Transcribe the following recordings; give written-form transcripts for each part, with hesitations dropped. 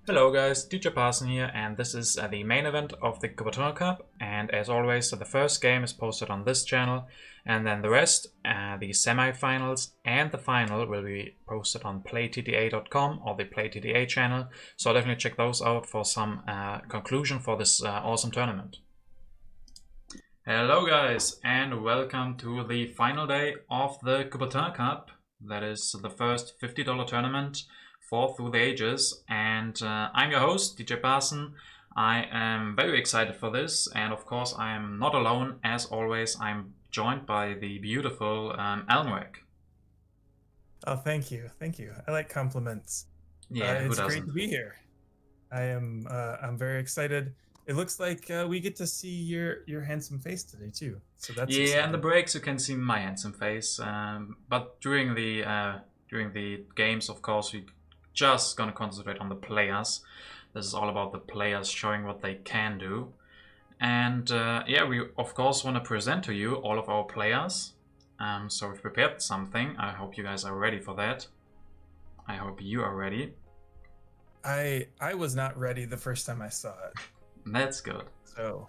Hello guys, DJParson here, and this is the main event of the Coubertin Cup. And as always, the first game is posted on this channel, and then the rest, the semi-finals and the final, will be posted on playtta.com or the playtta channel. So definitely check those out for some conclusion for this awesome tournament. Hello guys, and welcome to the final day of the Coubertin Cup. That is the first $50 tournament for Through the Ages, and I'm your host, DJParson. I am very excited for this, and of course I am not alone. As always, I'm joined by the beautiful Almrek. Oh, thank you. I like compliments. Yeah, it's great to be here. I'm very excited. It looks like we get to see your handsome face today too. So that's exciting. In the breaks you can see my handsome face, but during the games, of course, we just gonna concentrate on the players. This is all about the players showing what they can do. And yeah, we of course want to present to you all of our players. So we've prepared something. I hope you guys are ready for that. I hope you are ready. I was not ready the first time I saw it. That's good. So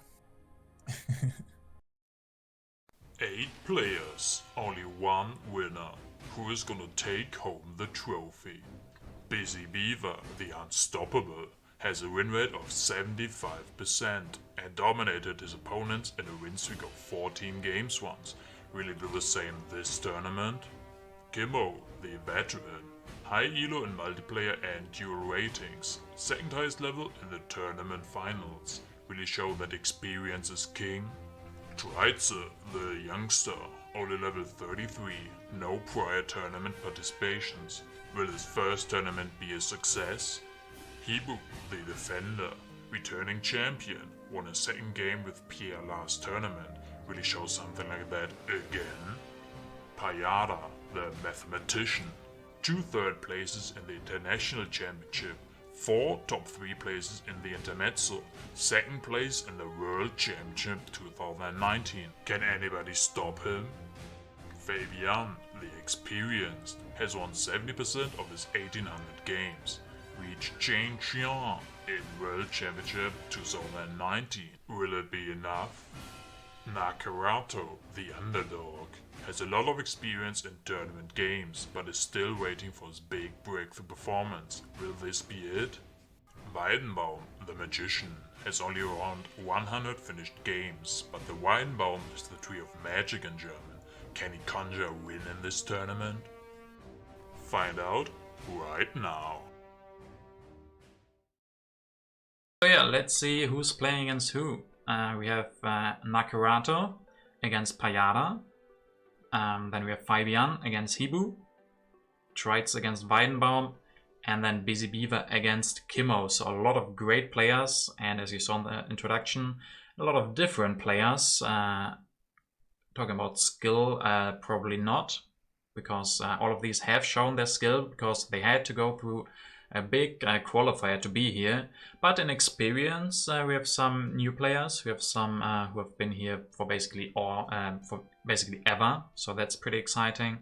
8 players, only one winner. Who is gonna take home the trophy? Busy Beaver, the Unstoppable, has a win rate of 75% and dominated his opponents in a win streak of 14 games once. Will he do the same this tournament? Kimmo, the Veteran, high elo in multiplayer and duel ratings, second highest level in the tournament finals. Will he show that experience is king? Triitze, the Youngster, only level 33, no prior tournament participations. Will his first tournament be a success? Hibou, the Defender, returning champion, won a second game with Pierre last tournament. Will he show something like that again? Payada, the Mathematician, 2 third places in the International Championship, 4 top 3 places in the Intermezzo, 2nd place in the World Championship 2019. Can anybody stop him? Fayebian, the Experienced, has won 70% of his 1800 games, reached champion in World Championship 2019. Will it be enough? Nakarato, the Underdog, has a lot of experience in tournament games, but is still waiting for his big breakthrough performance. Will this be it? Weidenbaum, the Magician, has only around 100 finished games, but the Weidenbaum is the tree of magic in German. Can he conjure a win in this tournament? Find out right now. So yeah, let's see who's playing against who. We have Nakarato against Payada. Then we have Fayebian against Hibou. Triitze against Weidenbaum. And then Busy Beaver against Kimmo. So a lot of great players. And as you saw in the introduction, a lot of different players. Talking about skill, probably not, because all of these have shown their skill because they had to go through a big qualifier to be here. But in experience, we have some new players. We have some who have been here for basically ever. So that's pretty exciting.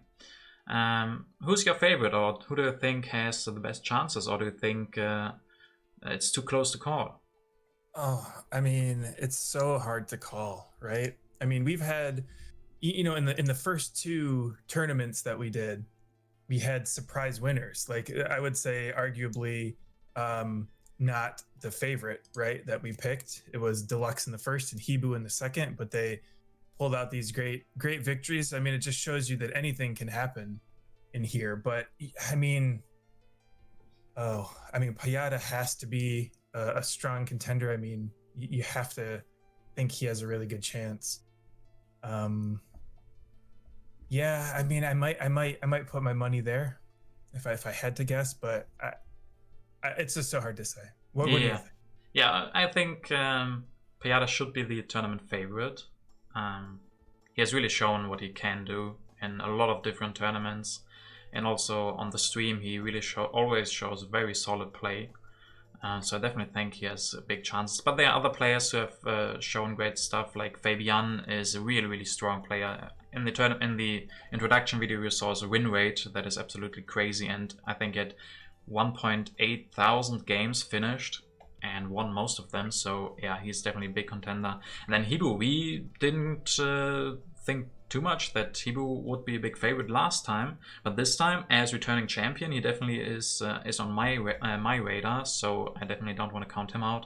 Who's your favorite, or who do you think has the best chances, or do you think it's too close to call? Oh, I mean, it's so hard to call, right? I mean, we've had, you know, in the first 2 tournaments that we did, we had surprise winners. Like, I would say arguably not the favorite, right, that we picked. It was Deluxe in the first and Hibou in the second, but they pulled out these great victories. I mean, it just shows you that anything can happen in here. But I mean, Payada has to be a strong contender. I mean, you have to think he has a really good chance. Yeah, I mean, I might put my money there if I had to guess, but it's just so hard to say. What do you think? Yeah, I think Payada should be the tournament favorite. He has really shown what he can do in a lot of different tournaments, and also on the stream he really always shows very solid play. So I definitely think he has big chances. But there are other players who have shown great stuff. Like Fayebian is a really strong player. In the introduction video, we saw his win rate that is absolutely crazy, and I think he had 1.8 thousand games finished and won most of them. So yeah, he's definitely a big contender. And then hibou, we didn't think too much that hibou would be a big favorite last time, but this time as returning champion, he definitely is on my radar. So I definitely don't want to count him out.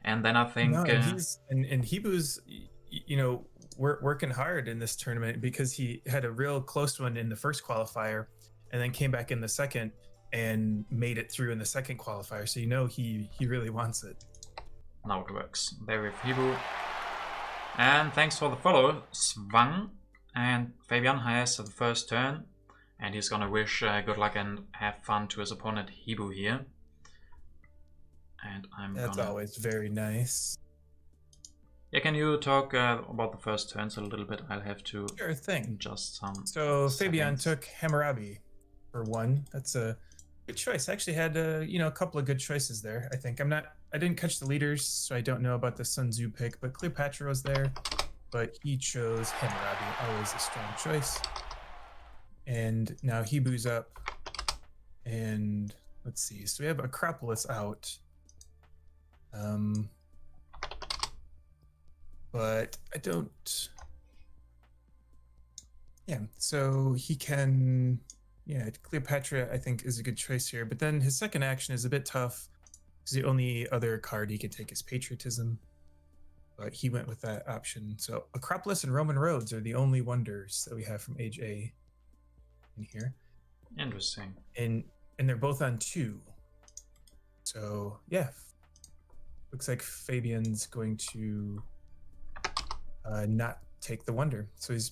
And then I think no, and he's and hibou's, you know, working hard in this tournament because he had a real close one in the first qualifier and then came back in the second and made it through in the second qualifier. So you know he really wants it. Now it works. There with hibou. And thanks for the follow, Swang. And Fayebian has the first turn, and he's gonna wish good luck and have fun to his opponent hibou here. And That's always very nice. Yeah, can you talk about the first turns a little bit? I'll have to Sure thing. adjust some. So Fayebian settings. took Hammurabi for 1. That's a good choice. I actually had you know, a couple of good choices there. I think I didn't catch the leaders, so I don't know about the Sun Tzu pick, but Cleopatra was there, but he chose Hammurabi, always a strong choice. And now hibou's up, and let's see. So we have Acropolis out. But I don't. Yeah, so he can. Yeah, Cleopatra I think is a good choice here. But then his second action is a bit tough because the only other card he can take is Patriotism. But he went with that option. So Acropolis and Roman roads are the only wonders that we have from age A in here. Interesting. And they're both on 2. So yeah, looks like Fabian's going to not take the wonder. So he's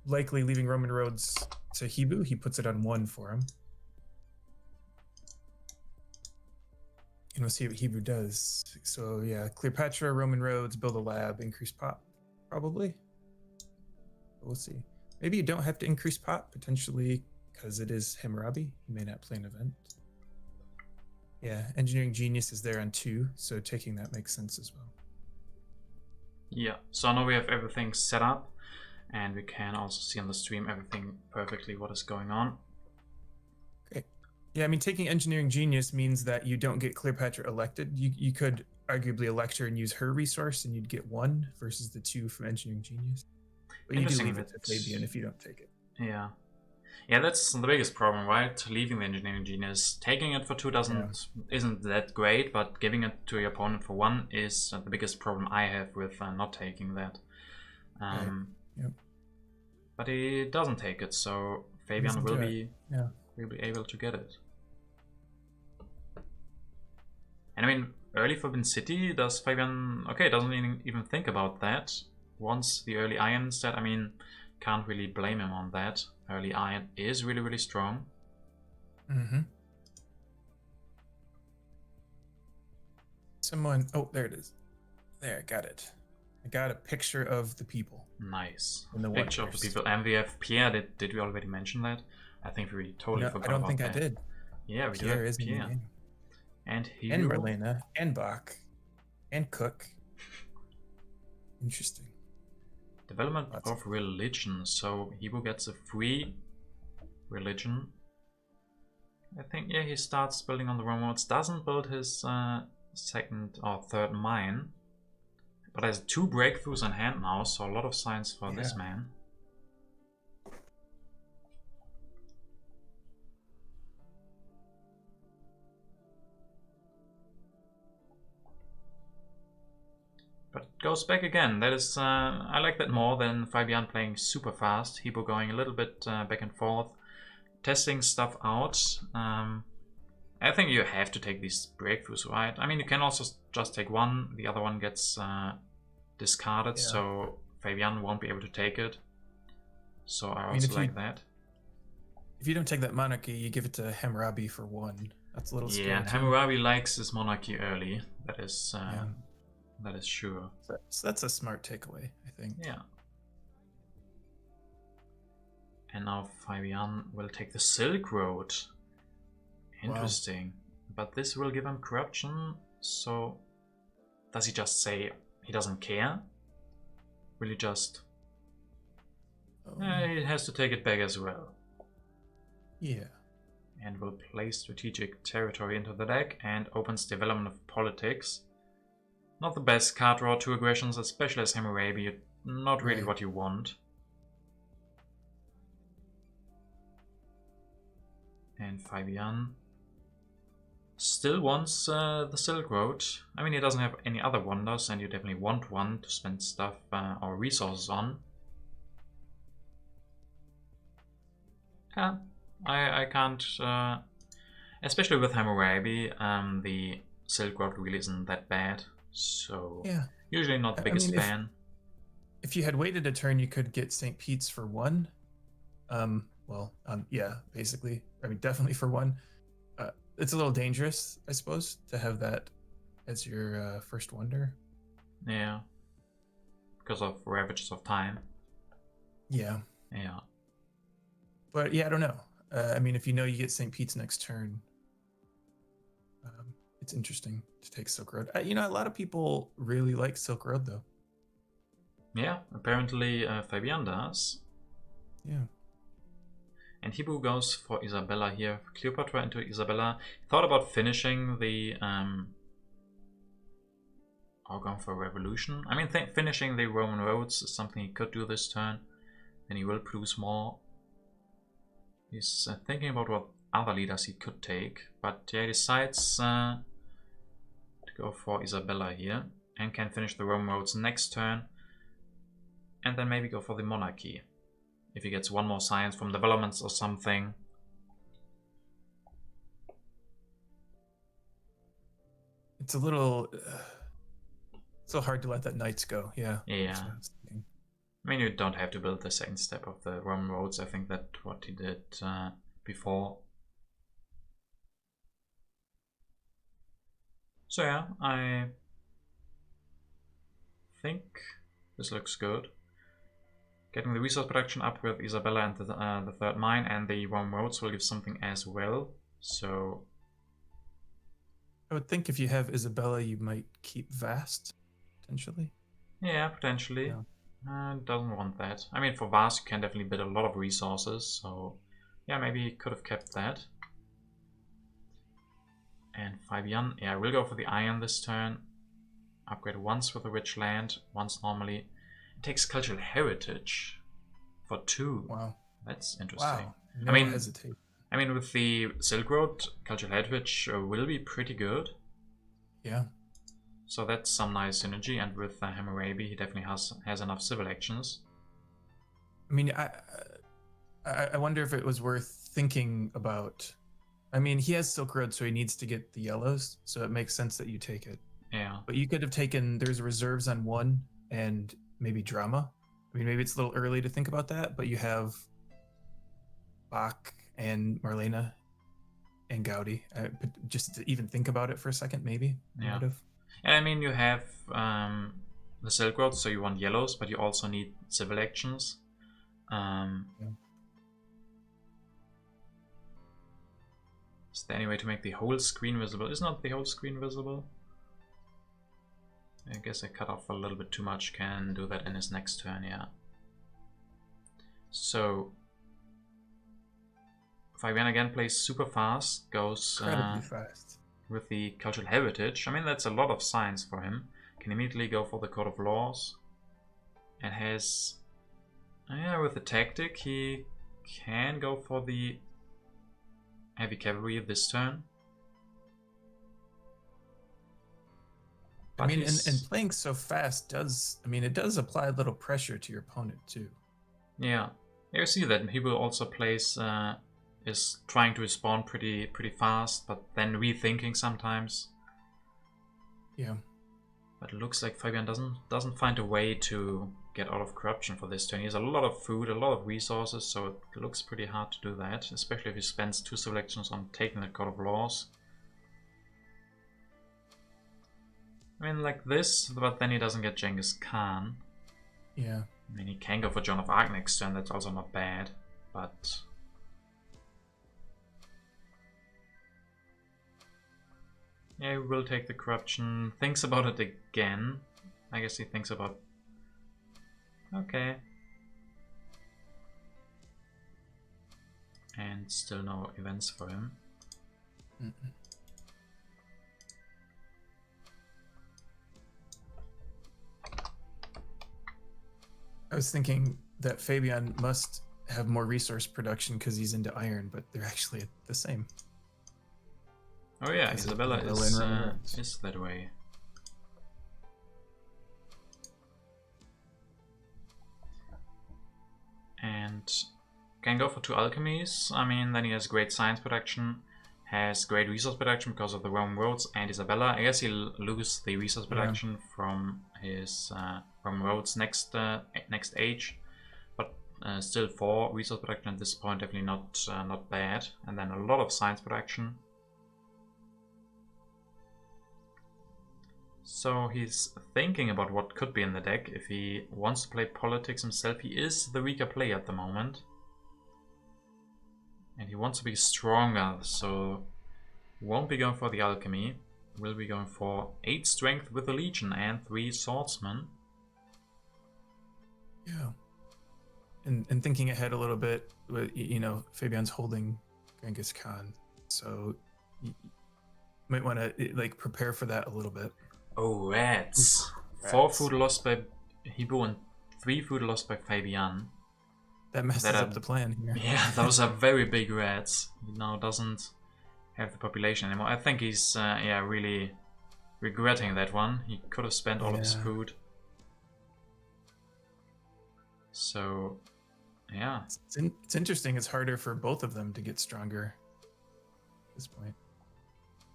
likely leaving Roman roads to hibou. He puts it on 1 for him. And we'll see what hibou does. So yeah, Cleopatra, Roman roads, build a lab, increase pop, probably. We'll see. Maybe you don't have to increase pop, potentially, because it is Hammurabi. You may not play an event. Yeah, Engineering Genius is there on 2, so taking that makes sense as well. Yeah, so now we have everything set up, and we can also see on the stream everything perfectly what is going on. Great. Yeah, I mean, taking Engineering Genius means that you don't get Cleopatra elected. You could arguably elect her and use her resource, and you'd get 1 versus the 2 from Engineering Genius. But you do leave it to Fayebian if you don't take it. Yeah. Yeah, that's the biggest problem, right? Leaving the Engineering Genius. Taking it for 2 isn't that great, but giving it to your opponent for 1 is the biggest problem I have with not taking that. Right. Yep. But he doesn't take it, so Fayebian will be able to get it. And I mean, early Forbidden City, does Fayebian... Okay, doesn't even think about that. Wants the early iron instead. I mean, can't really blame him on that. Early iron is really, really strong. Mm-hmm. Someone... Oh, there it is. There, got it. I got a picture of the people. Nice. In the picture of the people. And we have Pierre. Did we already mention that? I think we totally forgot about that. I don't think I did. Yeah, we Pierre do is Pierre. And he and Marlena, and Bach, and Cook. Interesting. Development of religion. So hibou gets a free religion. I think, yeah, he starts building on the Roman roads. Doesn't build his second or third mine. But has 2 breakthroughs in hand now, so a lot of science for this man. But it goes back again. That is, I like that more than Fayebian playing super fast. hibou going a little bit back and forth, testing stuff out. I think you have to take these breakthroughs, right? I mean, you can also just take 1. The other one gets discarded, so Fayebian won't be able to take it. So I also like that. If you don't take that monarchy, you give it to Hammurabi for 1. That's a little scary. Yeah, Hammurabi likes his monarchy early. That is that is sure. So that's a smart takeaway, I think. Yeah. And now Fayebian will take the Silk Road. Interesting. Wow. But this will give him corruption, so does he just say he doesn't care? Will he just... he has to take it back as well. Yeah. and will place strategic territory into the deck and opens development of politics. Not the best card draw, 2 aggressions, especially as Hammurabi, not really what you want. And Fayebian still wants the Silk Road. I mean, he doesn't have any other wonders, and you definitely want one to spend stuff or resources on. Yeah, I can't, especially with Hammurabi, the Silk Road really isn't that bad. So Yeah, usually not the biggest fan. If you had waited a turn, you could get St. Pete's for 1. Yeah, basically. I mean, definitely for 1. It's a little dangerous, I suppose, to have that as your first wonder. Yeah, because of Ravages of Time. Yeah. Yeah. But yeah, I don't know. I mean, if you know you get St. Pete's next turn, it's interesting to take Silk Road. You know, a lot of people really like Silk Road, though. Yeah, apparently Fayebian does. Yeah. And mlhibou goes for Isabella here. Cleopatra into Isabella. Thought about finishing the or going for Revolution. I mean, finishing the Roman roads is something he could do this turn. Then he will produce more. He's thinking about what other leaders he could take. But yeah, he decides to go for Isabella here. And can finish the Roman roads next turn. And then maybe go for the monarchy. If he gets 1 more science from developments or something. It's a little so hard to let that knights go. Yeah. Yeah. I mean, you don't have to build the second step of the Roman roads. I think that's what he did before. So yeah, I think this looks good. Getting the resource production up with Isabella and the third mine, and the Roman roads will give something as well. So I would think if you have Isabella, you might keep Vast, potentially. Yeah, potentially. Yeah. Doesn't want that. I mean, for Vast, you can definitely bid a lot of resources. So yeah, maybe he could have kept that. And Fayebian, yeah, we'll go for the iron this turn. Upgrade once with a rich land, once normally. Takes cultural heritage for 2. Wow, that's interesting. Wow, no hesitate. I mean, with the Silk Road, cultural heritage will be pretty good. Yeah. So that's some nice synergy, and with Hammurabi, he definitely has enough civil actions. I mean, I wonder if it was worth thinking about. I mean, he has Silk Road, so he needs to get the yellows, so it makes sense that you take it. Yeah. But you could have taken. There's reserves on 1 and maybe drama. I mean, maybe it's a little early to think about that, but you have Bach and Marlena and Gaudi. Just to even think about it for a second, maybe. Yeah. And I mean, you have the Silk Road, so you want yellows, but you also need civil actions. Yeah. Is there any way to make the whole screen visible? Is not the whole screen visible? I guess I cut off a little bit too much. Can do that in his next turn, yeah. So Fayebian again plays super fast, goes incredibly fast with the cultural heritage. I mean, that's a lot of science for him. Can immediately go for the Code of Laws, and has with the tactic he can go for the heavy cavalry this turn. But I mean, and playing so fast does, I mean, it does apply a little pressure to your opponent too. Yeah, you see that mlhibou also plays, is trying to respawn pretty fast, but then rethinking sometimes. Yeah. But it looks like Fayebian doesn't find a way to get out of corruption for this turn. He has a lot of food, a lot of resources, so it looks pretty hard to do that, especially if he spends 2 selections on taking the Code of Laws. I mean, like this, but then he doesn't get Genghis Khan. Yeah. I mean, he can go for Joan of Arc next turn, that's also not bad, but... yeah, he will take the corruption, thinks about it again. I guess he thinks about... okay. And still no events for him. I was thinking that Fayebian must have more resource production because he's into iron, but they're actually the same. Oh yeah, Is it Isabella Isabella in Roman Reigns? is that way. And can go for 2 alchemies. I mean, then he has great science production, has great resource production because of the Roman roads and Isabella. I guess he'll lose the resource production from his Roman roads next age, but still 4 resource production at this point, definitely not bad. And then a lot of science production. So he's thinking about what could be in the deck. If he wants to play politics himself, he is the weaker player at the moment. And he wants to be stronger, so won't be going for the alchemy. Will be going for 8 strength with the legion and 3 swordsmen. Yeah. And thinking ahead a little bit, you know, Fabian's holding Genghis Khan, so you might want to like prepare for that a little bit. Oh, rats. 4 food lost by Hibou and 3 food lost by Fayebian. That messes up the plan here. Yeah, those are very big rats. He now doesn't have the population anymore. I think he's yeah, really regretting that one. He could have spent all of his food. So, yeah. It's interesting. It's harder for both of them to get stronger at this point.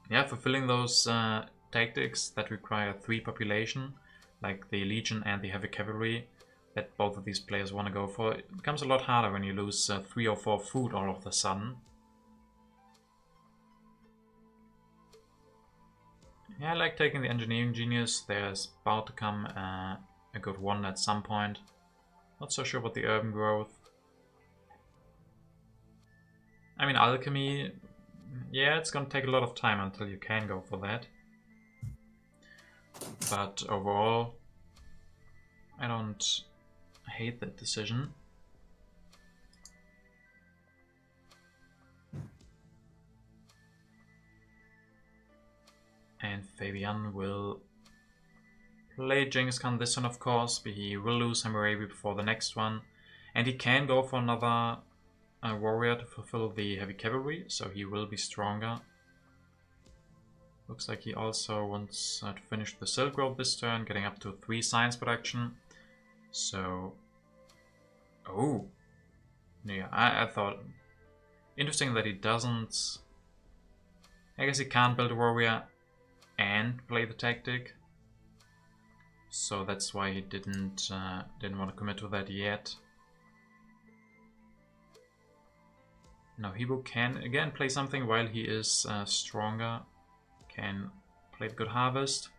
Yeah, fulfilling those tactics that require 3 population, like the Legion and the Heavy Cavalry, that both of these players want to go for, it becomes a lot harder when you lose 3 or 4 food all of a sudden. Yeah, I like taking the Engineering Genius. There's about to come a good one at some point. Not so sure about the Urban Growth. I mean, Alchemy, yeah, it's gonna take a lot of time until you can go for that. But overall, I don't hate that decision. And Fayebian will play Genghis Khan this one, of course, but he will lose Hammurabi before the next one. And he can go for another warrior to fulfill the Heavy Cavalry, so he will be stronger. Looks like he also wants to finish the Silk Road this turn, getting up to 3 science production. So, oh, yeah, I thought, interesting that he doesn't, I guess he can't build a warrior and play the tactic. So that's why he didn't want to commit to that yet. Now Hibou can again play something while he is stronger. Can play the Good Harvest.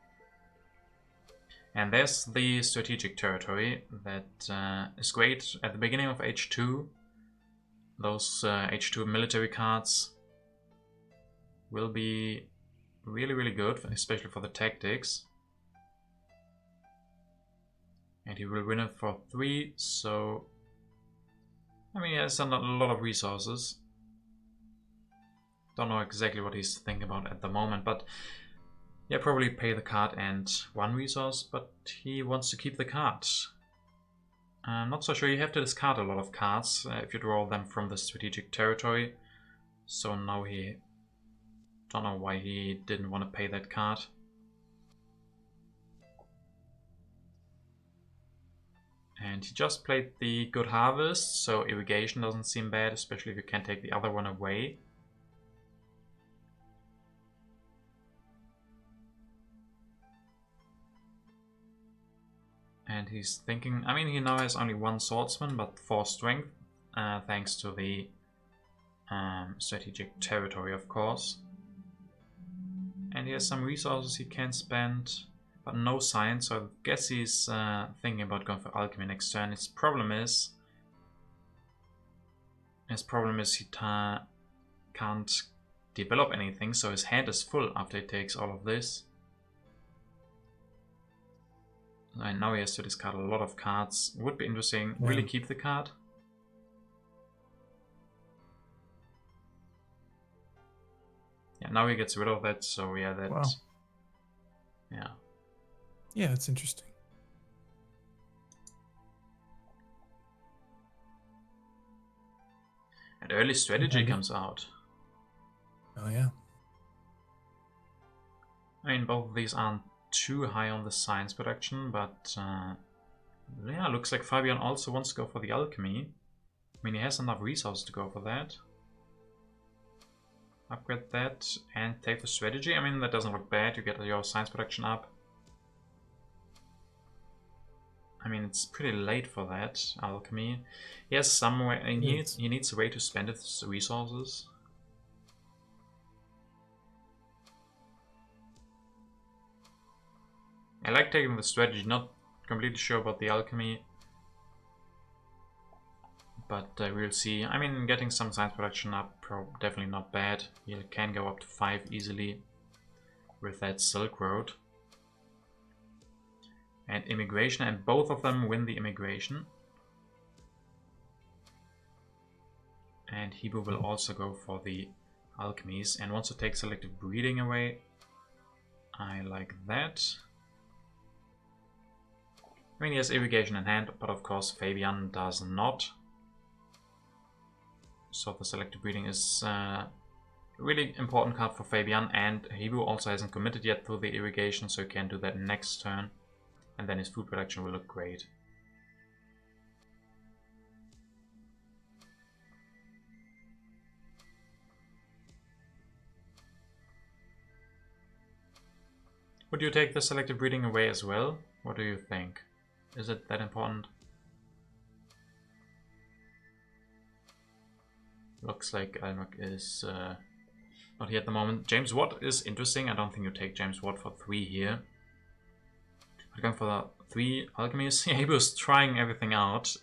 And there's the strategic territory that is great at the beginning of H2. Those H2 military cards will be really, really good, especially for the tactics. And he will win it for 3, so I mean, he has a lot of resources. Don't know exactly what he's thinking about at the moment, but yeah, probably pay the card and 1 resource, but he wants to keep the cards. I'm not so sure. You have to discard a lot of cards if you draw them from the strategic territory. So now he don't know why he didn't want to pay that card. And he just played the Good Harvest, so irrigation doesn't seem bad, especially if you can take the other one away. And he's thinking, I mean, he now has only 1 swordsman, but 4 strength, thanks to the strategic territory, of course. And he has some resources he can spend, but no science, so I guess he's thinking about going for alchemy next turn. His problem is he can't develop anything, so his hand is full after he takes all of this. And now he has to discard a lot of cards. Would be interesting. Will he keep the card? Yeah, now he gets rid of that, so yeah, that... Wow. Yeah. Yeah, it's interesting. And early strategy Heavy. comes out. Oh yeah. I mean, both of these aren't too high on the science production, but yeah, looks like Fayebian also wants to go for the alchemy. I mean, he has enough resources to go for that. Upgrade that and take the strategy. I mean, that doesn't look bad. You get your science production up. I mean, it's pretty late for that alchemy. He has some way. He needs a way to spend his resources. I like taking the strategy. Not completely sure about the alchemy, but we'll see. I mean, getting some science production up, definitely not bad. He can go up to 5 easily with that Silk Road. And immigration, and both of them win the immigration. And Hibou will also go for the alchemies and wants to take selective breeding away. I like that. I mean, he has irrigation in hand, but of course Fayebian does not. So the selective breeding is a really important card for Fayebian, and Hibou also hasn't committed yet to the irrigation, so he can do that next turn. And then his food production will look great. Would you take the selective breeding away as well? What do you think? Is it that important? Looks like Almec is not here at the moment. James Watt is interesting. I don't think you take James Watt for 3 here. We're going for the 3 alchemies. Yeah, he was trying everything out.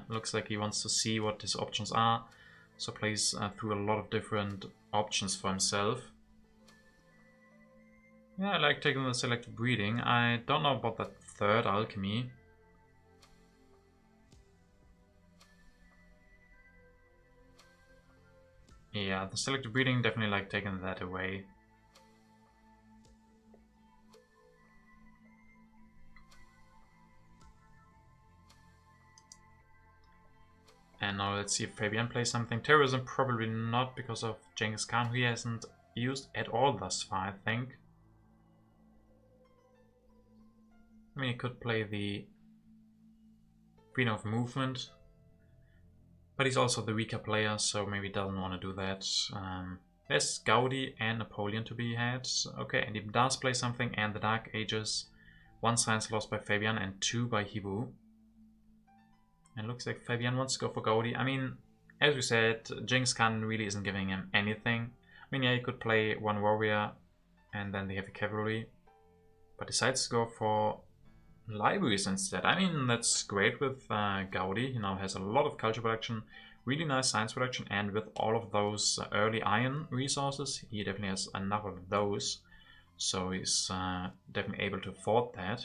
Looks like he wants to see what his options are. So plays through a lot of different options for himself. Yeah, I like taking the selective breeding. I don't know about that 3rd alchemy. Yeah, the selective breeding, definitely like taking that away. And now let's see if Fayebian plays something. Terrorism, probably not, because of Genghis Khan, who he hasn't used at all thus far, I think. I mean, he could play the freedom of movement, but he's also the weaker player, so maybe doesn't want to do that. There's Gaudi and Napoleon to be had. Okay, and he does play something, and the Dark Ages. 1 science lost by Fayebian and 2 by Hibou. And looks like Fayebian wants to go for Gaudi. I mean, as we said, Genghis Khan really isn't giving him anything. I mean, yeah, he could play 1 warrior and then the heavy cavalry, but decides to go for libraries instead. I mean, that's great with Gaudi. He now has a lot of culture production, really nice science production, and with all of those early iron resources, he definitely has enough of those. So he's definitely able to afford that.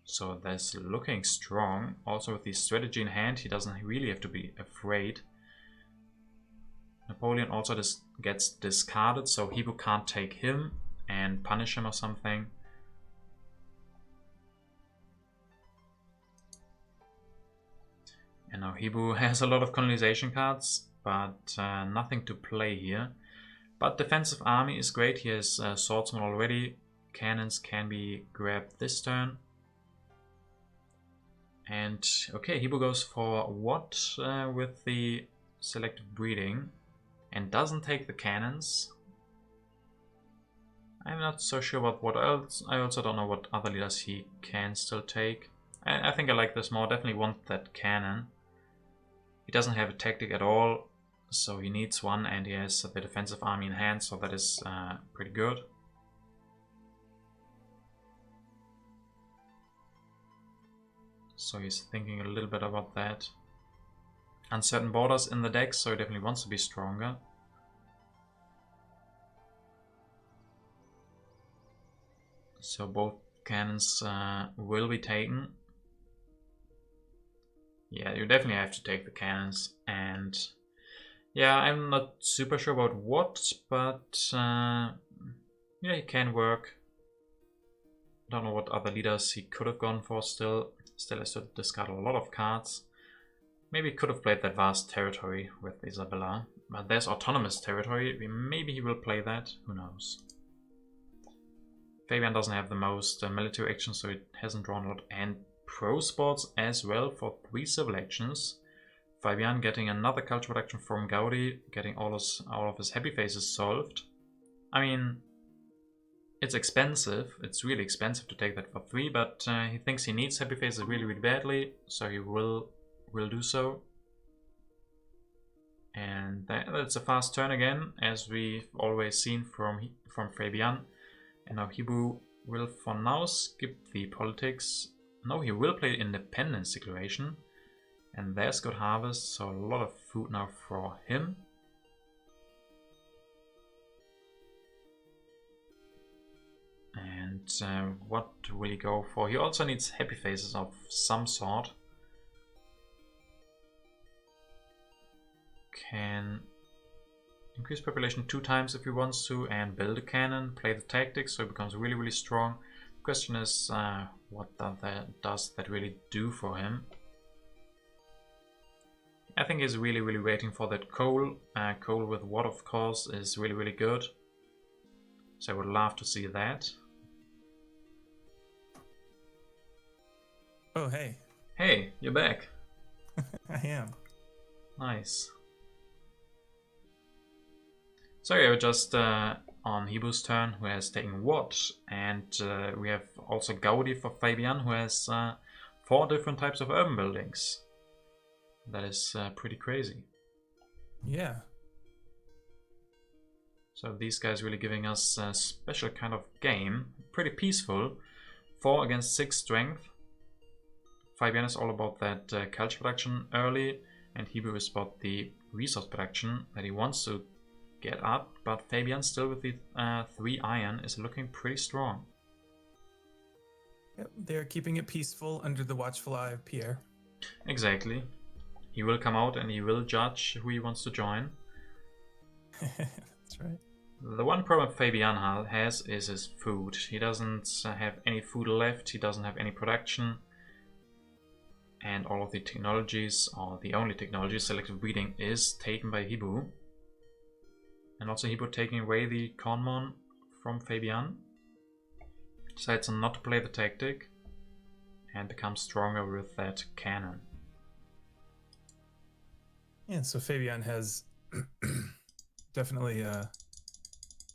So that's looking strong. Also with the strategy in hand, he doesn't really have to be afraid. Napoleon also just gets discarded, so Hibou can't take him and punish him or something. And now Hibou has a lot of colonization cards, but nothing to play here. But defensive army is great. He has swordsmen already. Cannons can be grabbed this turn. And okay, Hibou goes for what with the selective breeding and doesn't take the cannons. I'm not so sure about what else. I also don't know what other leaders he can still take. I think I like this more. Definitely want that cannon. He doesn't have a tactic at all, so he needs one, and he has the defensive army in hand, so that is pretty good. So he's thinking a little bit about that. Uncertain borders in the deck, so he definitely wants to be stronger. So both cannons will be taken. Yeah, you definitely have to take the cannons, and Yeah, I'm not super sure about what, but yeah, he can work. Don't know what other leaders he could have gone for still. Still has to discard a lot of cards. Maybe he could have played that vast territory with Isabella. But there's autonomous territory. Maybe he will play that. Who knows? Fayebian doesn't have the most military actions, so it hasn't drawn a lot. And pro sports as well for 3 civil actions. Fayebian getting another culture production from Gaudi, getting all of his happy faces solved. I mean, it's expensive. It's really expensive to take that for 3, but he thinks he needs happy faces really, really badly, so he will do so. And that's a fast turn again, as we've always seen from Fayebian. And now Hibou will for now skip the politics. No, he will play independence declaration. And there's good harvest, so a lot of food now for him. And what will he go for? He also needs happy faces of some sort. Can increase population 2 times if he wants to, and build a cannon, play the tactics, so it becomes really, really strong. The question is, what does that really do for him? I think he's really, really waiting for that coal. Coal with what, of course, is really, really good. So I would love to see that. Oh, hey. Hey, you're back. I am. Nice. So yeah, we're just on Hibou's turn, who has taken what, and we have also Gaudi for Fayebian, who has 4 different types of urban buildings. That is pretty crazy. Yeah. So these guys really giving us a special kind of game. Pretty peaceful. 4 against 6 strength. Fayebian is all about that culture production early, and Hibou is about the resource production that he wants to get up, but Fayebian still with the 3 iron is looking pretty strong. Yep, they're keeping it peaceful under the watchful eye of Pierre. Exactly. He will come out and he will judge who he wants to join. That's right. The one problem Fayebian has is his food. He doesn't have any food left, he doesn't have any production. And all of the technologies, or the only technology, selective breeding, is taken by Hibou. And also Hibou taking away the Conmon from Fayebian. Decides not to play the tactic and becomes stronger with that cannon. Yeah, so Fayebian has definitely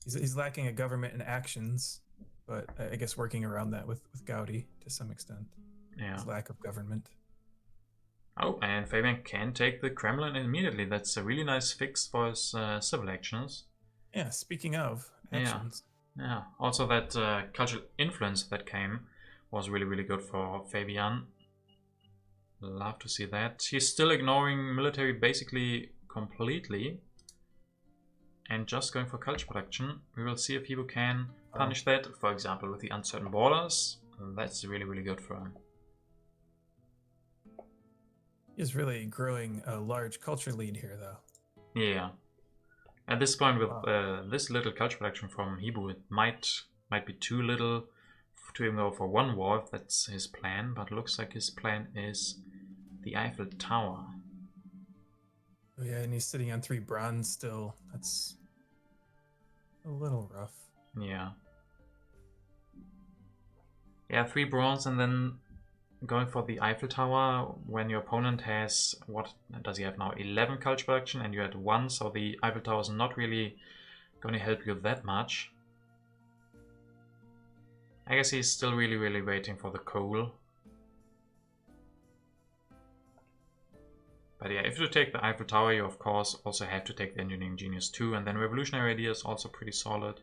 he's lacking a government in actions, but I guess working around that with Gaudi to some extent. Yeah. His lack of government. Oh, and Fayebian can take the Kremlin immediately. That's a really nice fix for his civil actions. Yeah, speaking of actions. Yeah. Also that cultural influence that came was really, really good for Fayebian. Love to see that. He's still ignoring military basically completely and just going for culture production. We will see if Hibou can punish that, for example, with the uncertain borders. That's really, really good for him. He's really growing a large culture lead here, though. Yeah. At this point, with this little culture production from Hibou, it might be too little to even go for 1 war if that's his plan, but looks like his plan is the Eiffel Tower. Oh yeah, and he's sitting on 3 bronze still. That's a little rough. Yeah. Yeah, 3 bronze and then going for the Eiffel Tower when your opponent has, what does he have now, 11 culture production and you had 1, so the Eiffel Tower is not really going to help you that much. I guess he's still really, really waiting for the coal. But yeah, if you take the Eiffel Tower, you of course also have to take the Engineering Genius too, and then Revolutionary Idea is also pretty solid.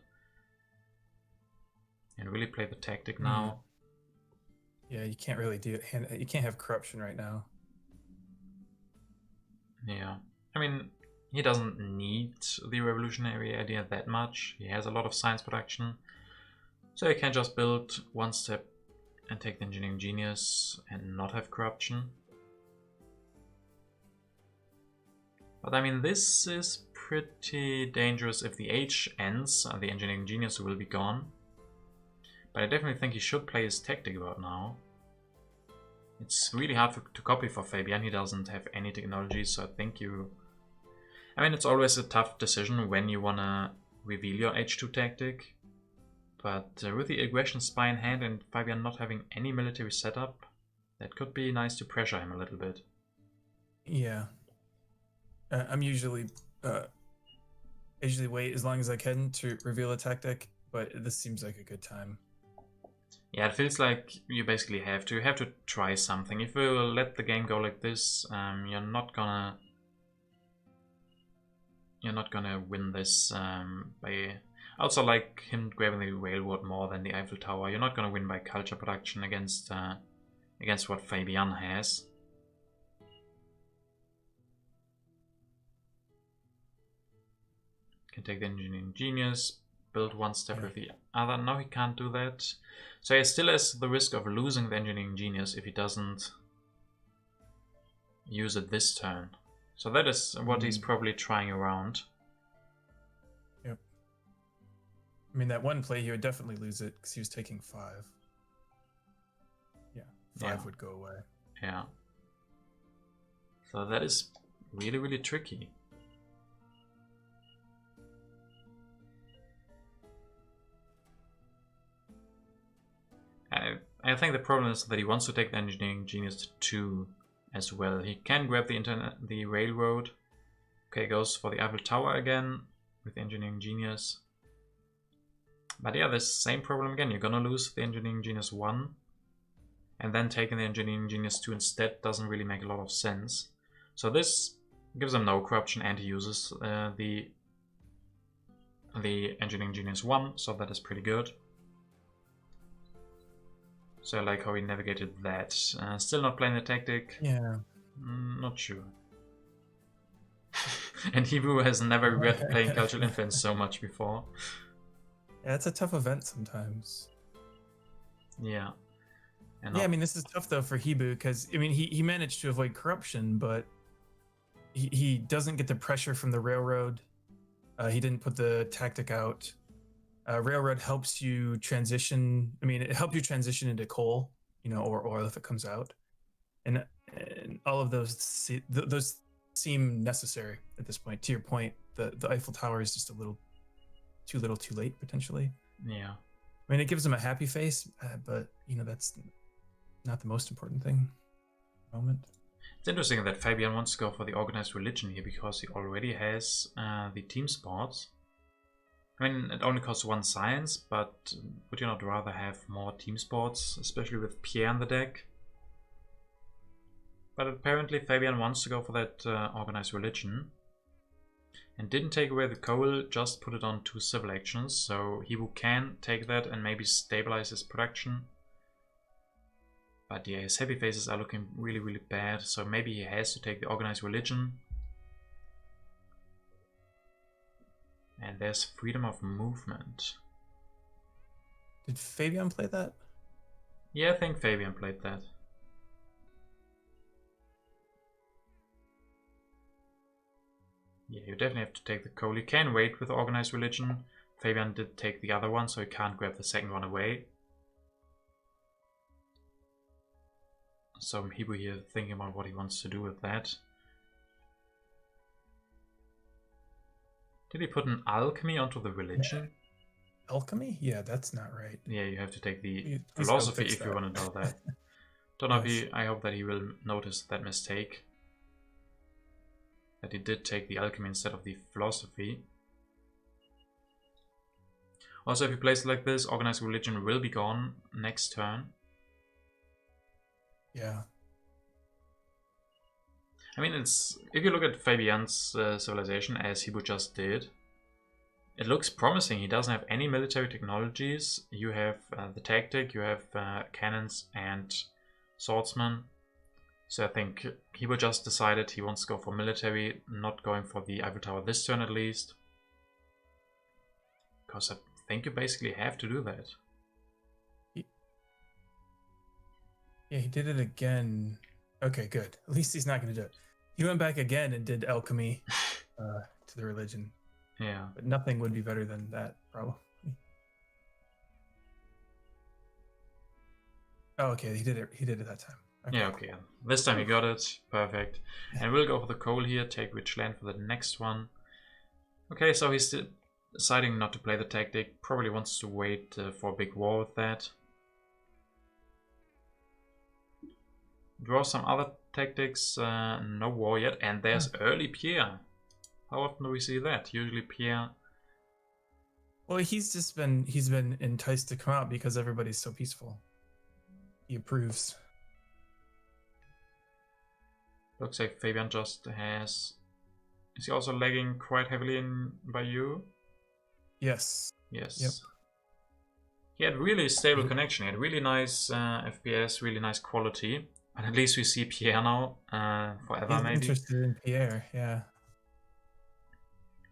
And really play the tactic now. Yeah, you can't really do it. You can't have corruption right now. Yeah. I mean, he doesn't need the Revolutionary Idea that much. He has a lot of science production. So he can just build 1 step and take the Engineering Genius and not have corruption. But I mean, this is pretty dangerous if the H ends, the Engineering Genius will be gone. But I definitely think he should play his tactic about now. It's really hard to copy for Fayebian, he doesn't have any technology, so I think you... I mean, it's always a tough decision when you wanna reveal your H2 tactic. But with the Aggression Spy in hand and Fayebian not having any military setup, that could be nice to pressure him a little bit. Yeah. I'm usually wait as long as I can to reveal a tactic, but this seems like a good time. Yeah, it feels like you basically have to try something. If you let the game go like this, you're not gonna win this by... I also like him grabbing the railroad more than the Eiffel Tower. You're not gonna win by culture production against what Fayebian has. Can take the Engineering Genius, build one step with the other. Now he can't do that. So he still has the risk of losing the Engineering Genius if he doesn't use it this turn. So that is what he's probably trying around. Yep. I mean, that one play he would definitely lose it because he was taking 5. Yeah, 5 would go away. Yeah. So that is really, really tricky. I think the problem is that he wants to take the Engineering Genius to 2 as well. He can grab the railroad. Okay, goes for the Eiffel Tower again with Engineering Genius. But yeah, this same problem again. You're gonna lose the Engineering Genius 1. And then taking the Engineering Genius 2 instead doesn't really make a lot of sense. So this gives him no corruption and he uses the Engineering Genius 1. So that is pretty good. So I like how he navigated that. Still not playing the tactic. Yeah. Not sure. And mlhibou has never regretted playing Cultural Influence so much before. Yeah, it's a tough event sometimes. Yeah. And yeah, I mean, this is tough though for mlhibou because, I mean, he managed to avoid corruption, but he doesn't get the pressure from the railroad. He didn't put the tactic out. Railroad helps you transition. I mean, it helps you transition into coal, you know, or oil if it comes out, and all of those seem necessary at this point. To your point, the Eiffel Tower is just a little too late potentially. Yeah. I mean, it gives him a happy face, but you know that's not the most important thing at the moment. It's interesting that Fayebian wants to go for the organized religion here because he already has the team sports. I mean, it only costs 1 science, but would you not rather have more team sports, especially with Pierre in the deck? But apparently Fayebian wants to go for that organized religion. And didn't take away the coal, just put it on 2 civil actions, so mlhibou can take that and maybe stabilize his production. But yeah, his happy faces are looking really, really bad, so maybe he has to take the organized religion. And there's freedom of movement. Did Fayebian play that? Yeah, I think Fayebian played that. Yeah, you definitely have to take the coal. You can wait with organized religion. Fayebian did take the other one, so he can't grab the second one away. So mlhibou here thinking about what he wants to do with that. Did he put an alchemy onto the religion? Alchemy? Yeah, that's not right. Yeah, you have to take the Please philosophy fix if that. you want to know that. Don't know if Yes. I hope that he will notice that mistake. That he did take the alchemy instead of the philosophy. Also, if he plays like this, organized religion will be gone next turn. Yeah. I mean, it's if you look at Fayebian's civilization, as mlhibou just did, it looks promising. He doesn't have any military technologies. You have the tactic, you have cannons and swordsmen. So I think mlhibou just decided he wants to go for military, not going for the Eiffel Tower this turn at least. Because I think you basically have to do that. Yeah, he did it again. Okay, good. At least he's not going to do it. He went back again and did alchemy to the religion. Yeah. But nothing would be better than that, probably. Oh, okay. He did it that time. Okay. Yeah, okay. This time he got it. Perfect. And we'll go for the coal here, take rich land for the next one. Okay, so he's deciding not to play the tactic. Probably wants to wait for a big war with that. Draw some other tactics. No war yet. And there's early Pierre. How often do we see that? Usually Pierre... Well, he's been enticed to come out because everybody's so peaceful. He approves. Looks like Fabian just has... Is he also lagging quite heavily in by you? Yes. Yes. Yep. He had really stable connection. He had really nice FPS, really nice quality. But at least we see Pierre now forever, He's maybe. interested in Pierre, yeah.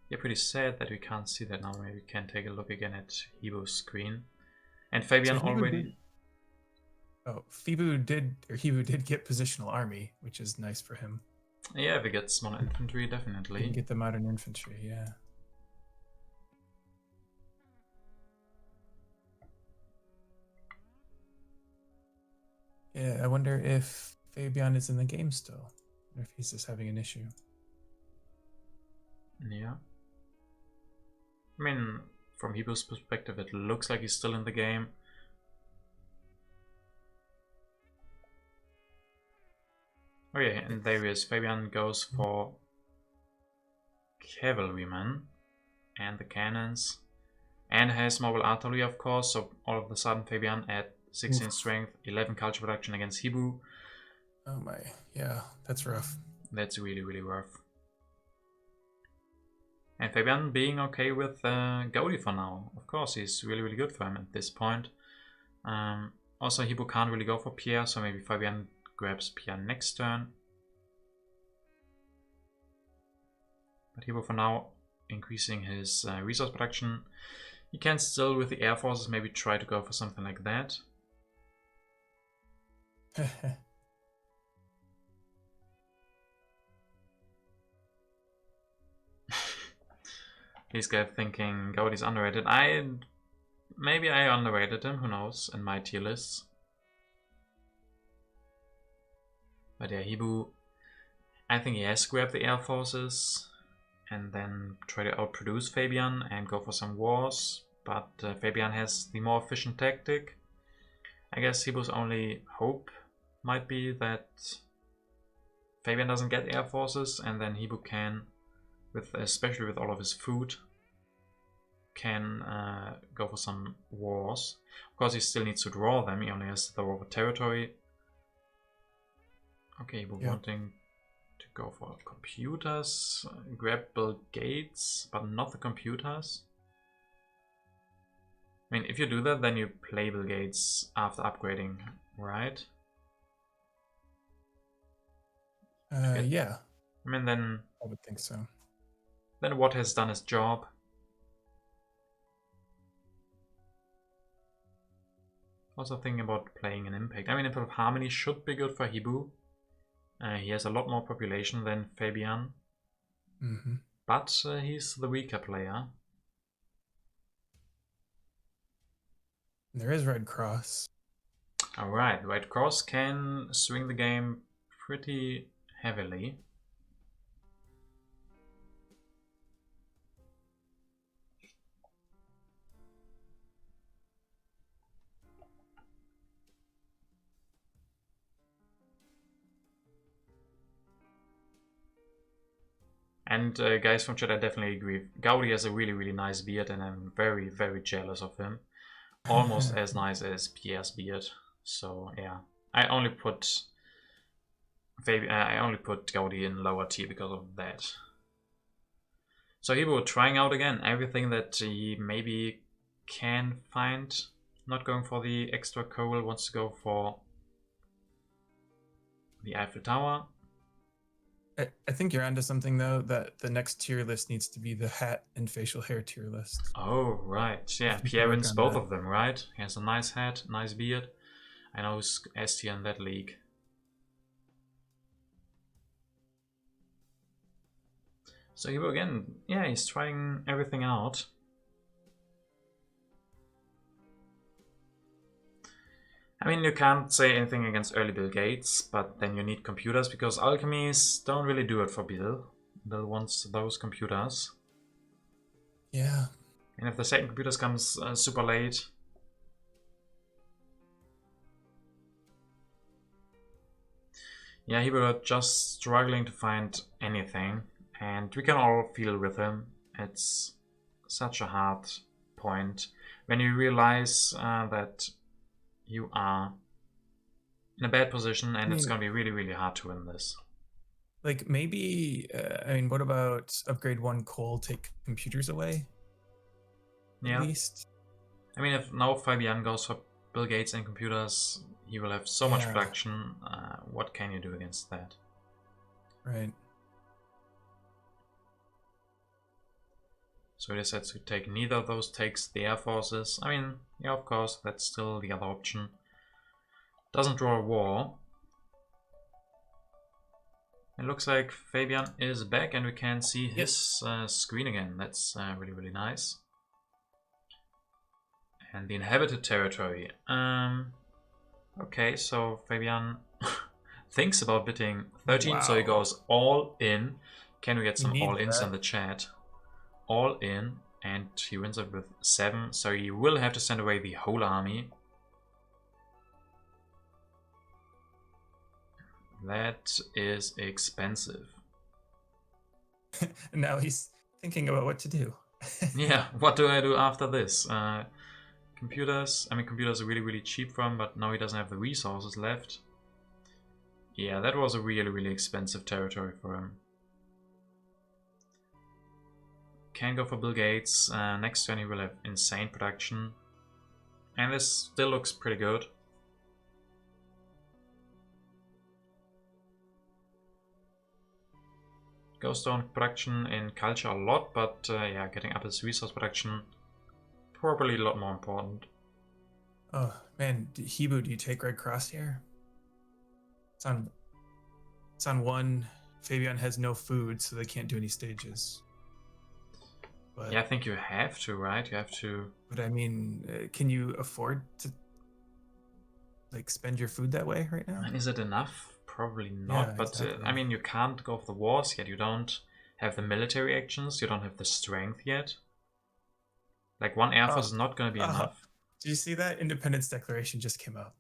Yeah, pretty sad that we can't see that now. Maybe we can take a look again at Hibou's screen. And Fabian So already... Hibou did get positional army, which is nice for him. Yeah, if we get smaller infantry, He can definitely. get the modern infantry, yeah. Yeah, I wonder if Fabian is in the game still, or if he's just having an issue. Yeah. I mean, from Hibou's perspective, it looks like he's still in the game. Oh yeah, and there he is. Fabian goes for cavalrymen and the cannons, and has mobile artillery, of course. So all of a sudden, Fabian at 16 strength, 11 culture production against Hibou. Oh my, yeah, that's rough. That's really, really rough. And Fabian being okay with Gaudi for now. Of course, he's really, really good for him at this point. Also, Hibou can't really go for Pierre, so maybe Fabian grabs Pierre next turn. But Hibou for now increasing his resource production. He can still, with the air forces, maybe try to go for something like that. This guy thinking Gaudi's underrated. Maybe I underrated him, who knows, in my tier lists. But yeah, Hibou, I think he has to grab the air forces and then try to outproduce Fabian and go for some wars. But Fabian has the more efficient tactic. I guess Hibou's only hope might be that Fabian doesn't get air forces, and then Hibou can, especially with all of his food, can go for some wars. Of course, he still needs to draw them. He only has the over territory. Okay, we're wanting to go for computers, grab build gates, but not the computers. I mean, if you do that, then you play build gates after upgrading, right? Yeah. I mean, then I would think so. Then Watt has done his job. Also thinking about playing an impact. I mean, Impact of Harmony should be good for Hibou. He has a lot more population than Fabian. But he's the weaker player. There is Red Cross. Alright, Red Cross can swing the game pretty heavily. And guys from chat, I definitely agree. Gaudi has a really, really nice beard, and I'm very, very jealous of him. Almost as nice as Pierre's beard. So yeah, I only put Gaudi in lower tier because of that. So Hibou trying out again everything that he maybe can find. Not going for the extra coal, wants to go for the Eiffel Tower. I think you're onto something though, that the next tier list needs to be the hat and facial hair tier list. Oh, right. Yeah, Pierre wins both of them, right? He has a nice hat, nice beard. I know who's S tier in that league. So Hibou again, yeah, he's trying everything out. I mean, you can't say anything against early Bill Gates, but then you need computers because alchemies don't really do it for Bill. Bill wants those computers. Yeah. And if the second computers comes super late... Yeah, he was just struggling to find anything. And we can all feel with him. It's such a hard point when you realize that you are in a bad position and it's going to be really, really hard to win this. Like maybe, I mean, what about upgrade 1 coal, take computers away? Yeah. At least. I mean, if now Fayebian goes for Bill Gates and computers, he will have so much production. What can you do against that? Right. So he decides to take neither of those, takes the air forces. I mean, yeah, of course, that's still the other option. Doesn't draw a war. It looks like Fayebian is back and we can see his screen again. That's really, really nice. And the inhabited territory. Okay, so Fayebian thinks about bidding 13, so he goes all in. Can we get some all-ins in the chat? All in, and he wins it with 7, so he will have to send away the whole army. That is expensive. Now he's thinking about what to do. Yeah, what do I do after this? Computers, I mean, computers are really, really cheap for him, but now he doesn't have the resources left. Yeah, that was a really, really expensive territory for him. Can go for Bill Gates. Next turn he will have insane production. And this still looks pretty good. Goes down production in culture a lot, but yeah, getting up his resource production probably a lot more important. Oh man, Hibou, do you take Red Cross here? It's on 1. Fayebian has no food, so they can't do any stages. But, yeah, I think you have to, right? You have to. But I mean, can you afford to like spend your food that way right now? And is it enough? Probably not. Yeah, but exactly. I mean, you can't go for the wars yet. You don't have the military actions. You don't have the strength yet. Like 1 air force is not going to be enough. Do you see that? Independence Declaration just came out.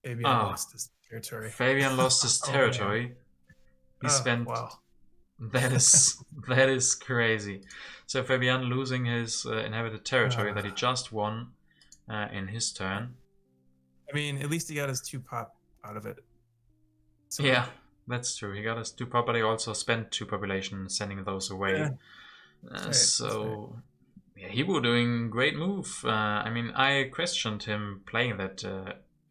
Fayebian lost his territory. Fayebian lost his territory. He spent. Wow. That is crazy. So Fayebian losing his inhabited territory that he just won in his turn. I mean, at least he got his 2 pop out of it. So. Yeah, that's true. He got his 2 pop, but he also spent 2 population sending those away. Yeah. So yeah, Hibou doing great move. I mean, I questioned him playing that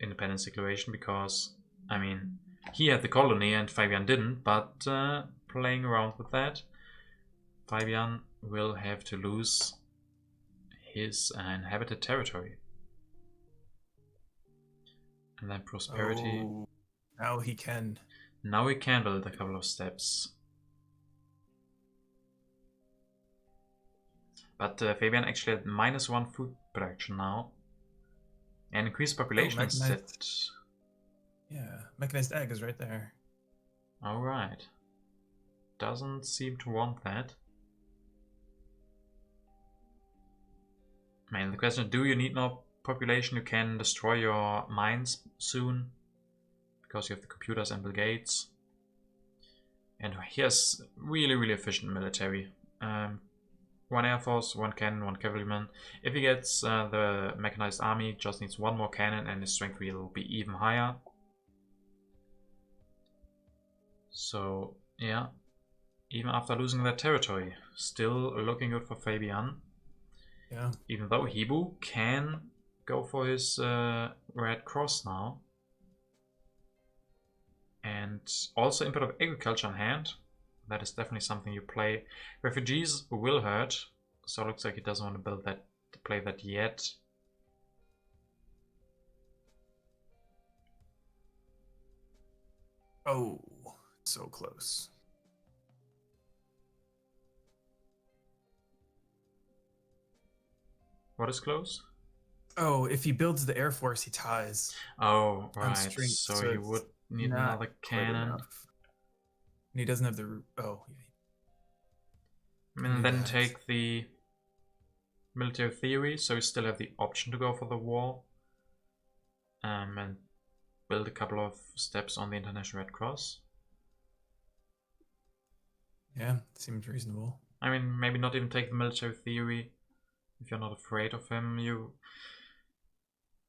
independence declaration because, I mean, he had the colony and Fayebian didn't, but playing around with that, Fayebian will have to lose his inhabited territory. And then prosperity. Oh, now he can. Now he can build a couple of steps. But Fayebian actually had -1 food production now. And increased population instead. Yeah, mechanized egg is right there. Alright. Doesn't seem to want that. I mean, the question is, do you need more population? You can destroy your mines soon. Because you have the computers and Bill Gates. And he has really, really efficient military. 1 air force, 1 cannon, 1 cavalryman. If he gets the mechanized army, just needs 1 more cannon and his strength will be even higher. So, yeah. Even after losing that territory, still looking good for Fayebian. Yeah. Even though Hibou can go for his Red Cross now. And also input of agriculture on hand. That is definitely something you play. Refugees will hurt, so it looks like he doesn't want to build that, to play that yet. Oh, so close. What is close? Oh, if he builds the Air Force, he ties Oh, on right. strength. So he it's would need not another quite cannon. enough. And he doesn't have the. Oh, yeah. I mean, do then that. take the military theory, so you still have the option to go for the war. And build a couple of steps on the International Red Cross. Yeah, seems reasonable. I mean, maybe not even take the military theory if you're not afraid of him.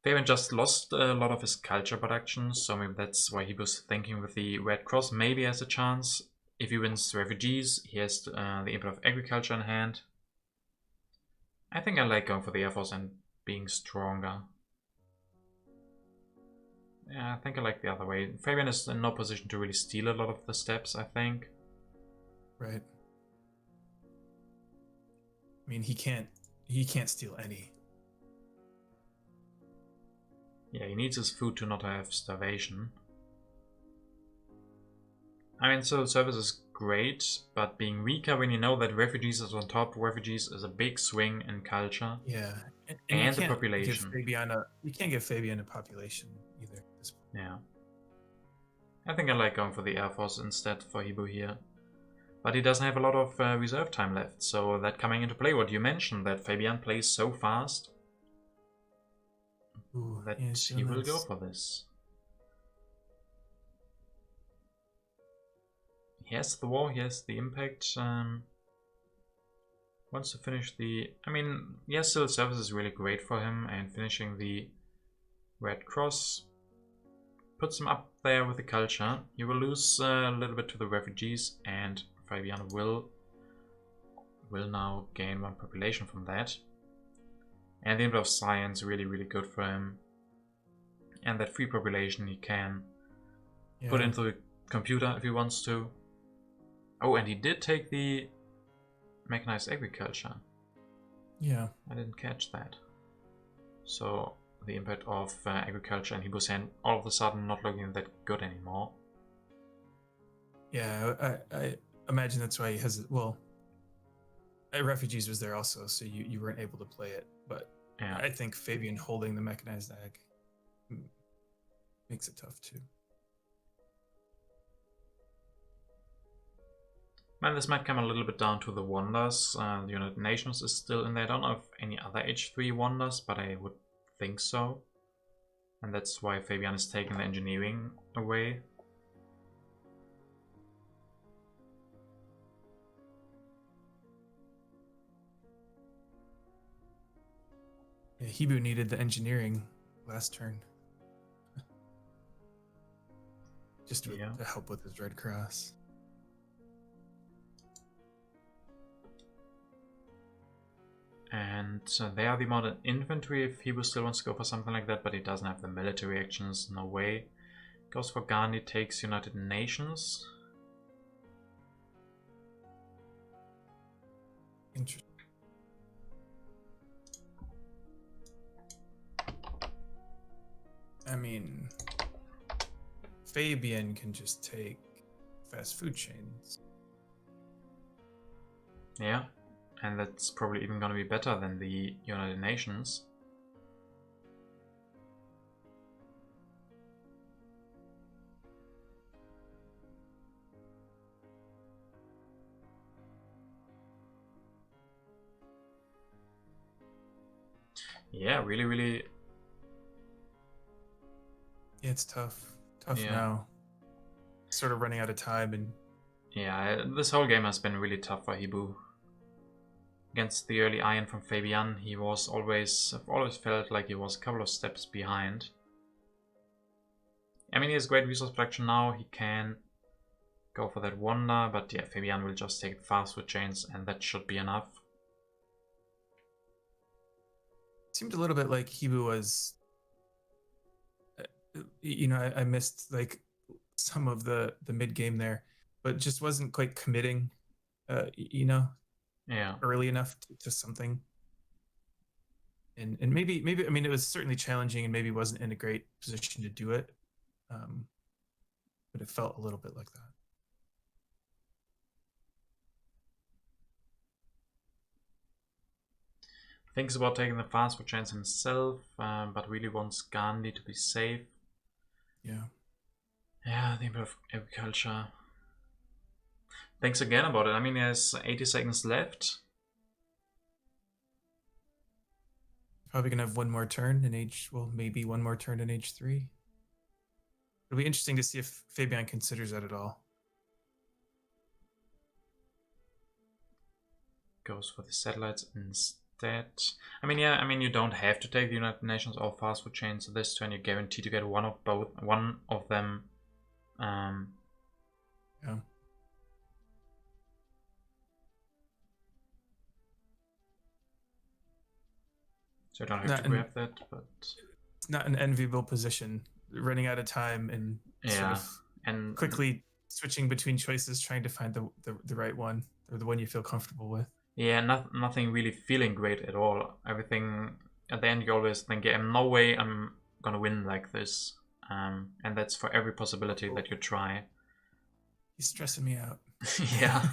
Fayebian just lost a lot of his culture production, so maybe that's why he was thinking with the Red Cross maybe has a chance. If he wins refugees, he has the input of agriculture in hand. I think I like going for the Air Force and being stronger. Yeah, I think I like the other way. Fayebian is in no position to really steal a lot of the steps, I think. Right. I mean, he can't steal any. Yeah, he needs his food to not have starvation. I mean, civil service is great, but being weaker when you know that refugees is on top, refugees is a big swing in culture. Yeah, and you the can't population. You can't give Fayebian a population either. At this point. Yeah. I think I like going for the Air Force instead for Hibou here. But he doesn't have a lot of reserve time left, so that coming into play, what you mentioned, that Fayebian plays so fast Ooh, that yeah, he will go for this. He has the war, he has the impact. Wants to finish the... I mean, yes, civil service is really great for him, and finishing the Red Cross puts him up there with the culture. You will lose a little bit to the refugees, and Fayebian will now gain 1 population from that. And the input of science really, really good for him. And that free population he can put into the computer if he wants to. Oh, and he did take the mechanized agriculture. Yeah. I didn't catch that. So the impact of agriculture in Hibou's hand all of a sudden not looking that good anymore. Yeah, I imagine that's why he has. Well, refugees was there also, so you weren't able to play it. But yeah. I think Fayebian holding the mechanized ag makes it tough too. Man, this might come a little bit down to the wonders. The United Nations is still in there. I don't know if any other H3 wonders, but I would think so. And that's why Fayebian is taking the engineering away. Yeah, Hibou needed the engineering last turn. Just to help with his Red Cross. And they are the modern infantry if Hibou still wants to go for something like that, but he doesn't have the military actions, no way. Goes for Gandhi, takes United Nations. Interesting. I mean, Fayebian can just take fast food chains. Yeah. And that's probably even going to be better than the United Nations. Yeah, really, really... Yeah, it's tough. Tough now. Sort of running out of time and... Yeah, this whole game has been really tough for Hibou. Against the early iron from Fayebian, he was I've always felt like he was a couple of steps behind. I mean, he has great resource production now, he can go for that wonder, but yeah, Fayebian will just take fast food chains and that should be enough. It seemed a little bit like Hibou was... You know, I missed like some of the mid-game there, but just wasn't quite committing, you know? Yeah. Early enough to something. And maybe I mean it was certainly challenging and maybe wasn't in a great position to do it. But it felt a little bit like that. Thinks about taking the fast food chance himself, but really wants Gandhi to be safe. Yeah. Yeah, the Emperor of Agriculture. Thinks again about it. I mean, he has 80 seconds left. Probably gonna have one more turn in age. Well, maybe one more turn in age 3. It'll be interesting to see if Fayebian considers that at all. Goes for the satellites instead. I mean, yeah, I mean, you don't have to take the United Nations or fast food chains this turn. You're guaranteed to get one of them. Yeah. So you don't have to grab that, but it's not an enviable position. Running out of time and sort of and quickly switching between choices, trying to find the right one or the one you feel comfortable with. Yeah, nothing really feeling great at all. Everything at the end you always think, yeah, no way I'm gonna win like this. And that's for every possibility that you try. He's stressing me out. Yeah.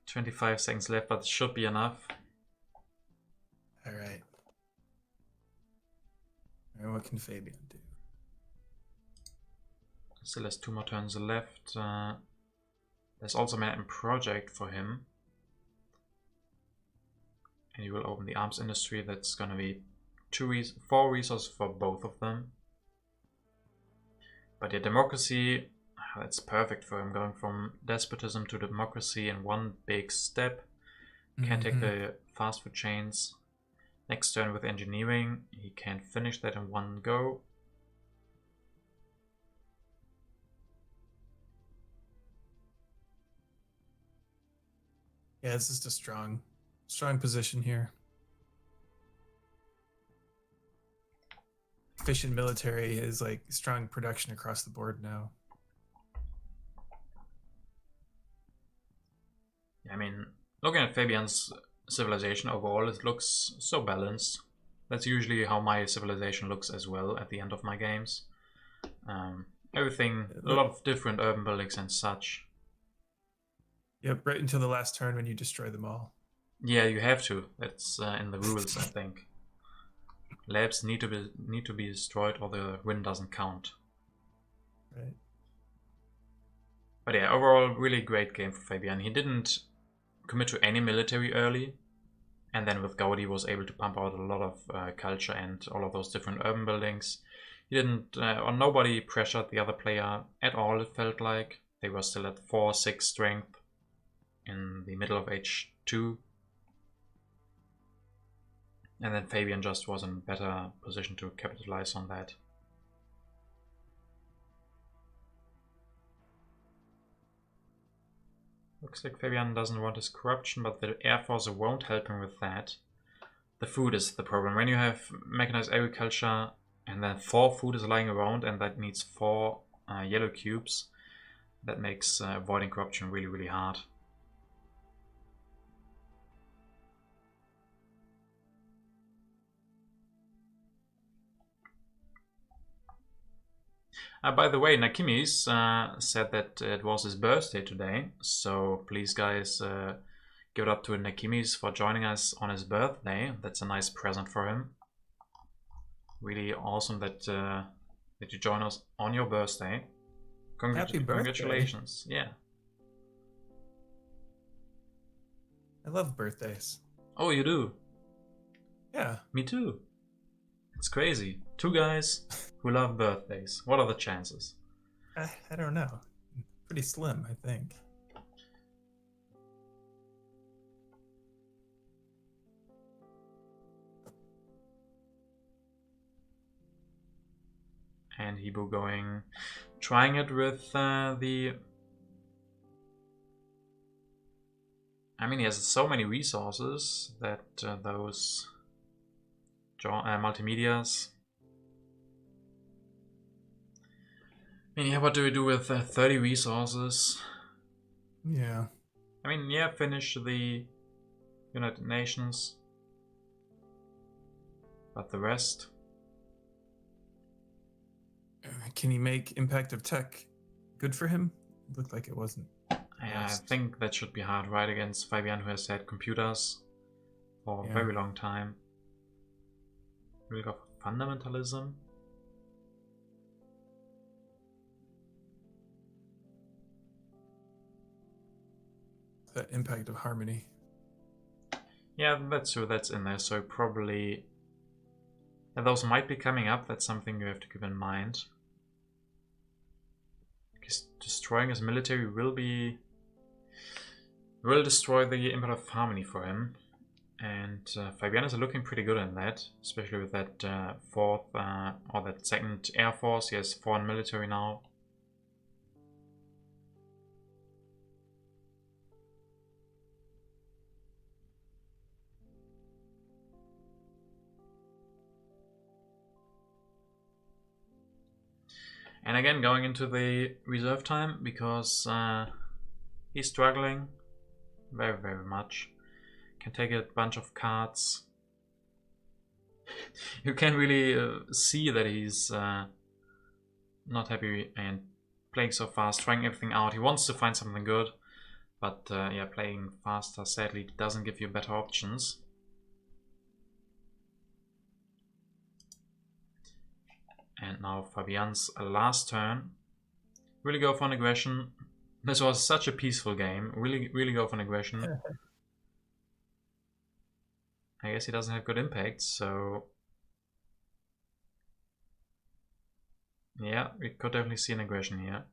25 seconds left, but it should be enough. All right. And what can Fayebian do? Still has 2 more turns left. There's also a project for him. And he will open the arms industry. That's gonna be 4 resources for both of them. But yeah, democracy, that's perfect for him. Going from despotism to democracy in one big step. Can't take the fast food chains. Next turn with engineering, he can finish that in one go. Yeah, this is a strong position here. Efficient military is like strong production across the board now. I mean, looking at Fabian's civilization overall, it looks so balanced. That's usually how my civilization looks as well at the end of my games. Everything, a lot of different urban buildings and such. Yep, right until the last turn when you destroy them all. Yeah, you have to. That's in the rules, I think. Labs need to be destroyed, or the win doesn't count. Right. But yeah, overall, really great game for Fayebian. He didn't commit to any military early, and then with Gaudi was able to pump out a lot of culture and all of those different urban buildings. He didn't, or nobody pressured the other player at all. It felt like they were still at 4-6 strength in the middle of H2. And then Fayebian just was in a better position to capitalize on that. Looks like Fayebian doesn't want his corruption, but the Air Force won't help him with that. The food is the problem. When you have mechanized agriculture and then 4 food is lying around and that needs 4 yellow cubes, that makes avoiding corruption really, really hard. By the way, Nakimis said that it was his birthday today, so please guys give it up to Nakimis for joining us on his birthday. That's a nice present for him. Really awesome that that you join us on your birthday. Happy birthday. Congratulations. Yeah. I love birthdays. Oh, you do? Yeah. Me too. It's crazy. 2 guys who love birthdays. What are the chances? I don't know. Pretty slim, I think. And Hibou trying it with the... I mean, he has so many resources that those multimedias. I mean, yeah, what do we do with 30 resources? Yeah. I mean, yeah, finish the United Nations. But the rest? Can he make impact of tech good for him? It looked like it wasn't. I think that should be hard, right? Against Fayebian, who has had computers for a very long time. We'll go for fundamentalism. The impact of harmony. Yeah, that's true, that's in there, so probably... And those might be coming up, that's something you have to keep in mind. Because destroying his military will destroy the Impact of Harmony for him. And Fayebian is looking pretty good in that, especially with that fourth, or that second Air Force. He has foreign military now. And again, going into the reserve time, because he's struggling very, very much. Can take a bunch of cards. You can really see that he's not happy and playing so fast, trying everything out. He wants to find something good, but yeah, playing faster sadly doesn't give you better options. And now Fabian's last turn. Really go for an aggression. This was such a peaceful game. Really go for an aggression. I guess he doesn't have good impact, so... Yeah, we could definitely see an aggression here.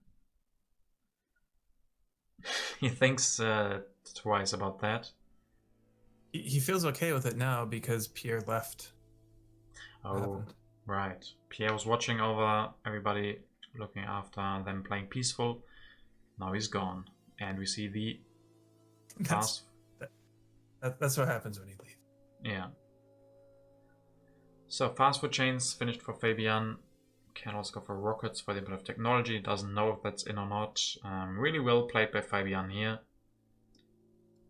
He thinks twice about that. He feels okay with it now because Pierre left. Oh, right. Pierre was watching over everybody, looking after them playing peaceful. Now he's gone. And we see the fast... That's what happens when he leaves. Yeah. So fast food chains finished for Fayebian. Can also go for rockets for the Impact of Technology. Doesn't know if that's in or not. Really well played by Fayebian here.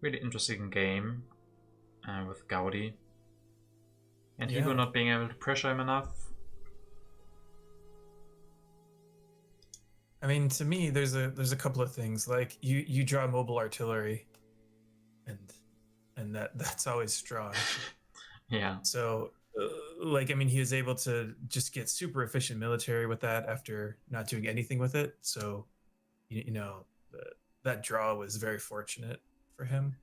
Really interesting game with Gaudi. And Yeah. Hibou not being able to pressure him enough. I mean, to me, there's a couple of things. Like you draw mobile artillery, and that's always strong. Yeah. So, like, I mean, he was able to just get super efficient military with that after not doing anything with it. So, you know, that draw was very fortunate for him.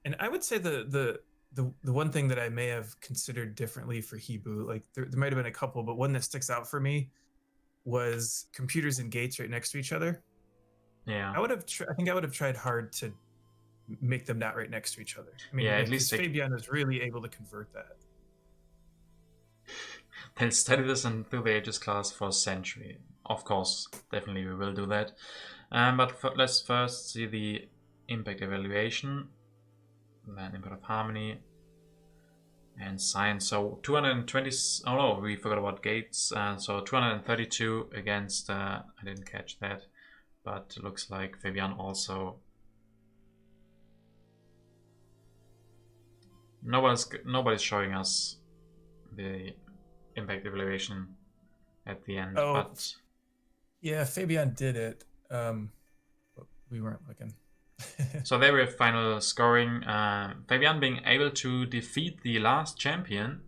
And I would say the one thing that I may have considered differently for Hibou, like there might have been a couple, but one that sticks out for me was computers and gates right next to each other. Yeah. I think I would have tried hard to make them not right next to each other. I mean, Yeah, at least Fayebian was really able to convert that. They'll study this until the Aegis class for a century. Of course, definitely we will do that. But let's first see the impact evaluation. Then Impact of Harmony. And Science. So 220... Oh no, we forgot about gates. So 232 against... I didn't catch that. But it looks like Fayebian also... Nobody's showing us the impact evaluation at the end. Oh, but yeah, Fayebian did it. But we weren't looking. so there we have final scoring. Fayebian being able to defeat the last champion,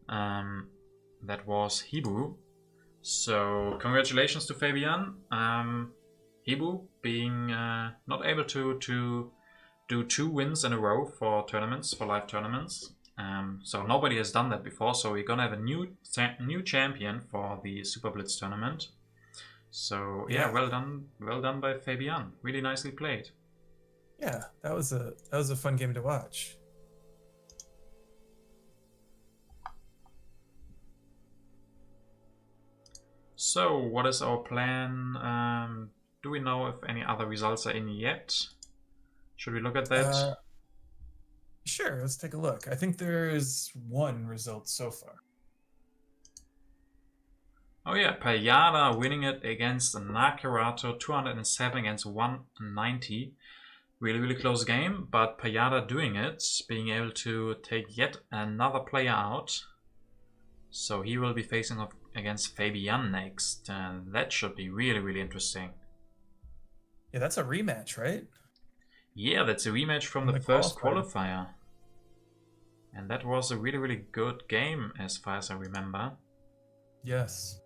that was Hibou. So congratulations to Fayebian. Hibou being not able to do 2 wins in a row for tournaments, for live tournaments. So nobody has done that before. So we're gonna have a new champion for the Super Blitz tournament. So yeah, well done by Fayebian. Really nicely played. Yeah, that was a fun game to watch. So what is our plan? Do we know if any other results are in yet? Should we look at that? Sure, let's take a look. I think there's one result so far. Oh yeah, Payada winning it against Nakarato, 207 against 190. Really close game, but Payada doing it, being able to take yet another player out. So he will be facing off against Fayebian next, and that should be really interesting. Yeah, that's a rematch, right? Yeah, that's a rematch from the first qualifier. And that was a really, really good game as far as I remember. Yes.